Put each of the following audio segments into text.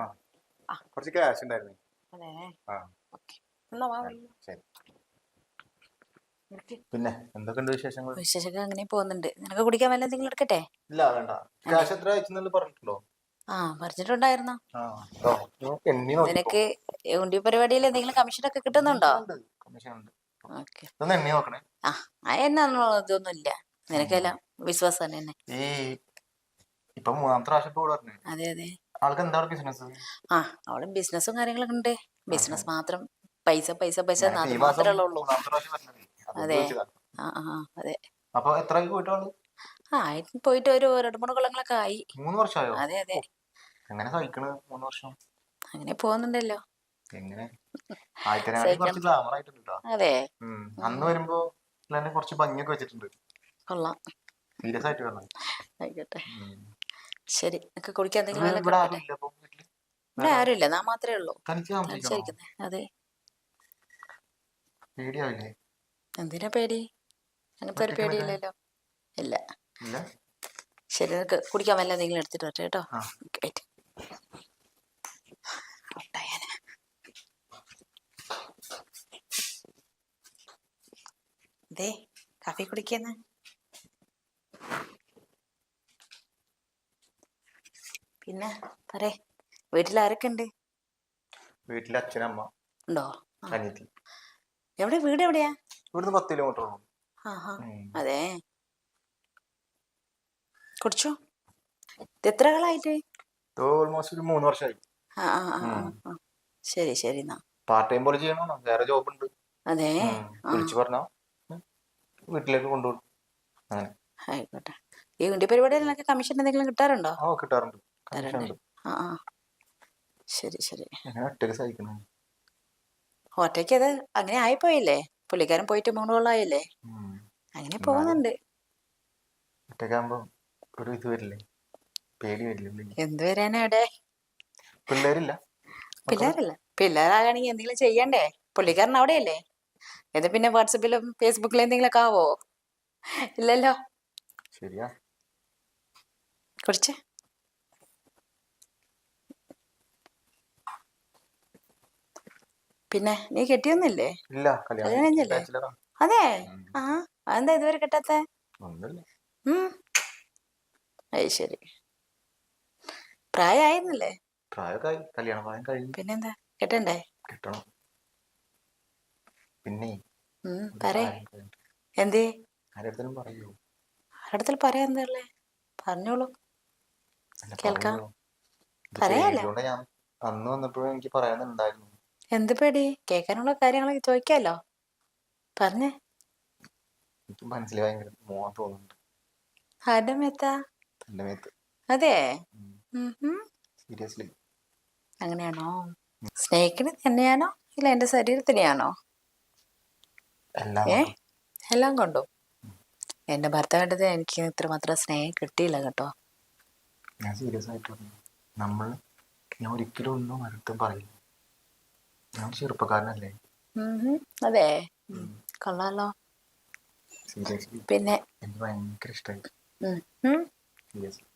ആ ആ കുറച്ച് ക്യാഷ് ഉണ്ടായിരുന്നു. അതെ ആ ഓക്കെ എന്നാ വാ ശരി. വിളിക്ക്. പിന്നെ എന്തൊക്കെയുണ്ട് വിശേഷങ്ങൾ? വിശേഷമൊക്കെ അങ്ങനെ പോകുന്നുണ്ട്. നിനക്ക് കുടിക്കാൻ വല്ല എന്തെങ്കിലും എടുക്കട്ടെ? ഇല്ല വേണ്ട. വേണ്ടേ? ക്യാഷ് എത്ര അയച്ചെന്നല്ലേ പറഞ്ഞിട്ടുണ്ടോ? ആ പറഞ്ഞിട്ടുണ്ടായിരുന്നോ? ആ എണ്ണി നോക്കിക്കോ. നിനക്ക് ഉണ്ടി പരിപാടിയിൽ എന്തെങ്കിലും കമ്മീഷനൊക്കെ കിട്ടുന്നുണ്ടോ? കമ്മീഷൻ ഉണ്ട്. ഓക്കെ. ഇതൊന്ന് എണ്ണി നോക്കണേ. ആ എന്നാ ഇതൊന്നും ഇല്ല. നിനക്കെല്ലാം വിശ്വാസം തന്നെ. ഈ ഇപ്പൊ മൂന്നാമത്തെ പ്രാവശ്യം ഇപ്പൊ പറഞ്ഞു. അതെ അതെ. ആൾക്ക് എന്താണ് ബിസിനസ്? ആ അവിടെ ബിസിനസ്സും കാര്യങ്ങളൊക്കെ ഉണ്ട്. ബിസിനസ് മാത്രം പൈസ പൈസ പൈസ ഞാനിപ്പോ അത് ഈ മാസം മാത്രമേ ഉള്ളൂ. മൂന്നാമത്തെ പ്രാവശ്യം പറഞ്ഞത്. അതുകൊണ്ട് അതെ ചോദിച്ചതാ. ആ ആ അതെ. അപ്പൊ എത്ര പോയിട്ടുള്ളു? ആ പോയിട്ട് ഒരു 2-3 കൊല്ലങ്ങളൊക്കെ ആയി. 3 വർഷമായോ? അതെ അതെ. എങ്ങനെ സഹിക്കണ് 3 വർഷം? അങ്ങനെ പോകുന്നുണ്ടല്ലോ. എങ്ങനെ? ആദ്യത്തെ കുറച്ച് സഹിക്കണം. ഗ്ലാമർ ആയിട്ടുണ്ട് കേട്ടോ. അതെ അന്ന് വരുമ്പോ കുറച്ച് ഭംഗിയൊക്കെ വെച്ചിട്ടുണ്ട്. കൊള്ളാം. സീരിയസ് ആയിട്ട് പറഞ്ഞു. ആയിക്കോട്ടെ. ശരി. നിനക്ക് കുടിക്കാൻ എന്തെങ്കിലും വല്ല ഇവിടെ കിടക്കട്ടെ? ആരും ഇല്ല അപ്പൊ വീട്ടില്? ഇവിടെ ആരുമില്ല. നാം മാത്രമേ ഉള്ളൂ. തനിച്ച് താമസിക്കണോ? തനിച്ചായിരിക്കുന്നേ. അതെ. പേടിയാവില്ലേ? എന്തിനാ പേടി? അങ്ങനത്തെ ഒരു ഒറ്റയ്ക്ക് നിൽക്കാൻ? പേടിയില്ലല്ലോ. ഇല്ല. ഇല്ല. ശരി, നിനക്ക് കുടിക്കാൻ വല്ല എന്തെങ്കിലും എടുത്തിട്ട് വരട്ടെ കേട്ടോ. വെയിറ്റ്. ഇതേ കാപ്പി കുടിക്കുന്ന. പിന്നെ പറയേ, വീട്ടിൽ ആരൊക്കെ ഉണ്ട്? വീട്ടിലെ അച്ഛനമ്മ ഉണ്ടോ? അനിയത്തി. എവിടെ വീട് എവിടെയാ? ഇവിടുന്ന് 10 കിലോമീറ്റർ ഉള്ളൂ. അതെ. കുടിച്ചോ. എത്ര കാലമായിട്ട്? ഓൾമോസ്റ്റ് ഒരു 3 വർഷമായി. ശരി ശരി. എന്നാ പാർട്ട് ടൈം പോലെ ചെയ്യണോ? വേറെ ജോബ് ഉണ്ട്. അതെ. വിളിച്ചു പറഞ്ഞോ, വീട്ടിലേക്ക് കൊണ്ടുപോകും. അങ്ങനെ ആയിക്കോട്ടെ. ഈ ഉണ്ടി പരിപാടിയിൽ നിനക്ക് കമ്മീഷൻ എന്തെങ്കിലും കിട്ടാറുണ്ടോ? കിട്ടാറുണ്ട്. കമ്മീഷൻ ഉണ്ട്. ശരി ശരി. ഒറ്റയ്ക്ക് സഹിക്കണം. ഒറ്റയ്ക്ക് അത് അങ്ങനെ ആയിപ്പോയില്ലേ. പുള്ളിക്കാരൻ പോയിട്ട് 3 കൊല്ലമായില്ലേ. അങ്ങനെ പോകുന്നുണ്ട്. ഒറ്റയ്ക്കാകുമ്പോ ഒരു ഇത് വരില്ലേ, പേടി വരില്ലേ? എന്ത് വരാനാ അവിടെ? പിള്ളേരില്ല? പിള്ളേരല്ല. പിള്ളേരാകണമെങ്കിൽ എന്തെങ്കിലും ചെയ്യണ്ടേ? പുള്ളിക്കാരൻ അവിടെയല്ലേ. ഇത് പിന്നെ വാട്സപ്പിലും ഫേസ്ബുക്കിലും എന്തെങ്കിലുമൊക്കെ ആവോ? ഇല്ലല്ലോ. ശരിയാ. കുറിച്ച് പിന്നെ നീ കെട്ടിയൊന്നില്ലേ? ഇല്ല. കല്യാണം കഴിഞ്ഞല്ലേ? അതെ. അതെന്താ ഇതുവരെ കെട്ടാത്ത? അത് ശരി. പ്രായമായിരുന്നില്ലേ? പ്രായമൊക്കെ കല്യാണ പ്രായം കഴിഞ്ഞു. പിന്നെന്താ കെട്ടണ്ടേ? കിട്ടണം. പിന്നെ പറയേ. എന്തേ? ആരടുത്തും പറയൂ. ആരടുത്തും പറയാ എന്താ ഉള്ളേ? പറഞ്ഞോളൂ, കേൾക്കാം. പറയാലോ. ഞാൻ അന്ന് വന്നപ്പോഴും എനിക്ക് പറയാനുണ്ടായിരുന്നു. എന്ത് പേടി? കേൾക്കാനുള്ള കാര്യങ്ങളൊക്കെ ചോദിക്കാലോ. പറഞ്ഞേ. എനിക്ക് മനസ്സിൽ ഭയങ്കര മോഹം തോന്നുന്നുണ്ട്. ആരുടെ മേത്താ? തന്റെ മേത്ത്. അതെ. സീരിയസ്ലി. അങ്ങനെയാണോ? സ്നേഹിക്കുന്നത് തന്നെയാണോ ഇല്ല എന്റെ ശരീരത്തിനെയാണോ? എല്ലാം കൊണ്ടോ? എന്റെ ഭർത്താവിൻ്റെ എനിക്ക് ഇത്രമാത്രം സ്നേഹം കിട്ടിയില്ല കേട്ടോ. ഞാൻ സീരിയസ് ആയിട്ട് പറഞ്ഞു. ഞാൻ ഒരിക്കലും ഒന്നും അടുത്തും പറയില്ല. ഞാൻ ചെറുപ്പക്കാരനല്ലേ. അതെ. കൊള്ളാലോ. സീരിയസ്ലി. പിന്നെ എനിക്ക് ഭയങ്കര ഇഷ്ടമായി. സീരിയസ്ലി.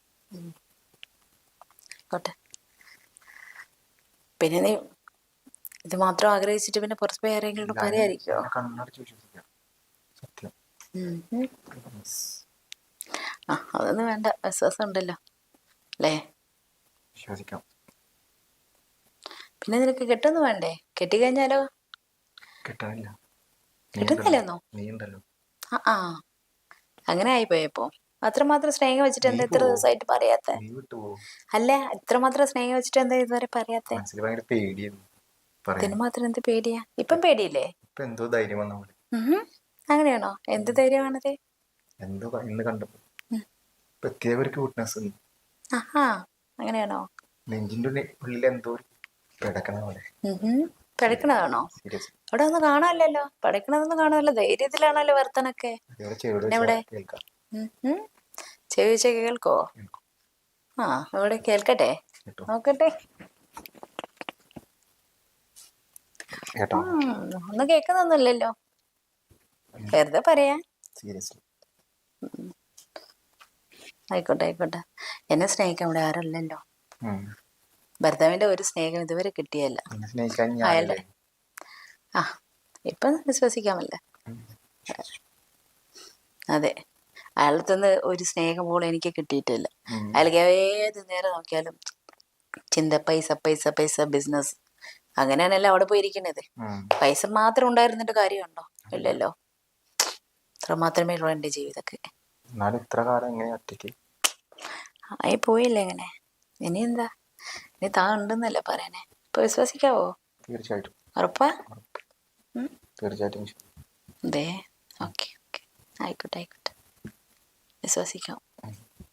കോട്ടെ. പിന്നെ നീ ഇത് മാത്രം ആഗ്രഹിച്ചിട്ട് പിന്നെ പുറത്ത് പോയി ആരെങ്കിലും പറയാതിരിക്കോ? കണ്ണടച്ച് വിശ്വസിക്കാം. സത്യം. അതൊന്നും വേണ്ട. വിശ്വാസം ഉണ്ടല്ലോ അല്ലേ? വിശ്വസിക്കാം. പിന്നെ നിനക്ക് കെട്ടൊന്നും വേണ്ടേ? കെട്ടിക്കഴിഞ്ഞാലോ? കിട്ടാനില്ല. കിട്ടുന്നില്ലെന്നോ? നീ ഉണ്ടല്ലോ. അങ്ങനെ ആയിപ്പോയപ്പോ അത്രമാത്രം സ്നേഹം വെച്ചിട്ട് എന്താ ഇത്ര ദിവസമായിട്ട് പറയാത്തെ? അല്ല, ഇത്രമാത്രം സ്നേഹം വെച്ചിട്ട് എന്താ ഇതുവരെ പറയാത്തെ? ഇതിന് മാത്രം എന്ത് പേടിയാ? ഇപ്പം പേടിയില്ലേ? എന്തോ ധൈര്യം വന്ന പോലെ. അങ്ങനെയാണോ? എന്ത് ധൈര്യമാണത്? എന്തോ ഇന്ന് കണ്ടപ്പോ പ്രത്യേക ഒരു ക്യൂട്ട്നെസ് ഉണ്ട്. അങ്ങനെയാണോ? നെഞ്ചിന്റെ ഉള്ളിൽ എന്തോ പിടക്കണ പോലെ. പിടക്കണതാണോ? അവിടെ ഒന്നും കാണാനല്ലോ. പിടക്കണതൊന്നും കാണാനല്ലോ. ധൈര്യത്തിലാണല്ലോ വർത്തനൊക്കെ. എവിടെ ചെവി വെച്ച കേൾക്കോ? ഇവിടെ കേൾക്കട്ടെ, നോക്കട്ടെ. ഒന്നും കേൾക്കുന്നൊന്നുമില്ലല്ലോ. വെറുതെ പറയാ. ആയിക്കോട്ടെ ആയിക്കോട്ടെ. എന്നെ സ്നേഹിക്കാൻ ഇവിടെ ആരല്ലല്ലോ. ഭർത്താവിന്റെ ഒരു സ്നേഹം ഇതുവരെ കിട്ടിയല്ല. നിന്നെ സ്നേഹിക്കാൻ അയാളുടെ ഞാനില്ലേ? ആ ഇപ്പം വിശ്വസിക്കാമല്ലേ. അതെ, അയാളത്തുനിന്ന് ഒരു സ്നേഹം പോലും എനിക്ക് കിട്ടിയിട്ടില്ല. അയാൾക്ക് ഏത് നേരം നോക്കിയാലും ചിന്ത പൈസ പൈസ പൈസ, ബിസിനസ്. അങ്ങനെയാണല്ലോ അവിടെ പോയിരിക്കുന്നത്. പൈസ മാത്രം ഉണ്ടായിരുന്നിട്ട് കാര്യമുണ്ടോ? ഇല്ലല്ലോ. അത്ര മാത്രമേ ഉള്ളൂ എൻ്റെ ജീവിതമൊക്കെ. എന്നാലും ഇത്ര കാലം എങ്ങനെ ഒറ്റയ്ക്ക് ആയി പോയില്ലേ എങ്ങനെ? ഇനി എന്താ? ഇനി താൻ ഉണ്ടെന്നല്ലേ പറയണേ. ഇപ്പൊ വിശ്വസിക്കാവോ? തീർച്ചയായിട്ടും. ഉറപ്പാ? തീർച്ചയായിട്ടും. അതെ, ഓക്കെ ഓക്കെ, ആയിക്കോട്ടെ ആയിക്കോട്ടെ, വിശ്വസിക്കാം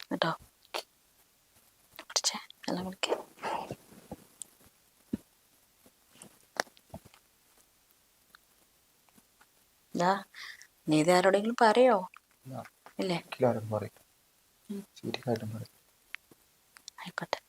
കേട്ടോ. കുറച്ചേ എല്ലാം വിളിക്കേ. എന്താ നീ ഇത് ആരോടെങ്കിലും പറയോ? ഇല്ലേ? പറയും. ആയിക്കോട്ടെ.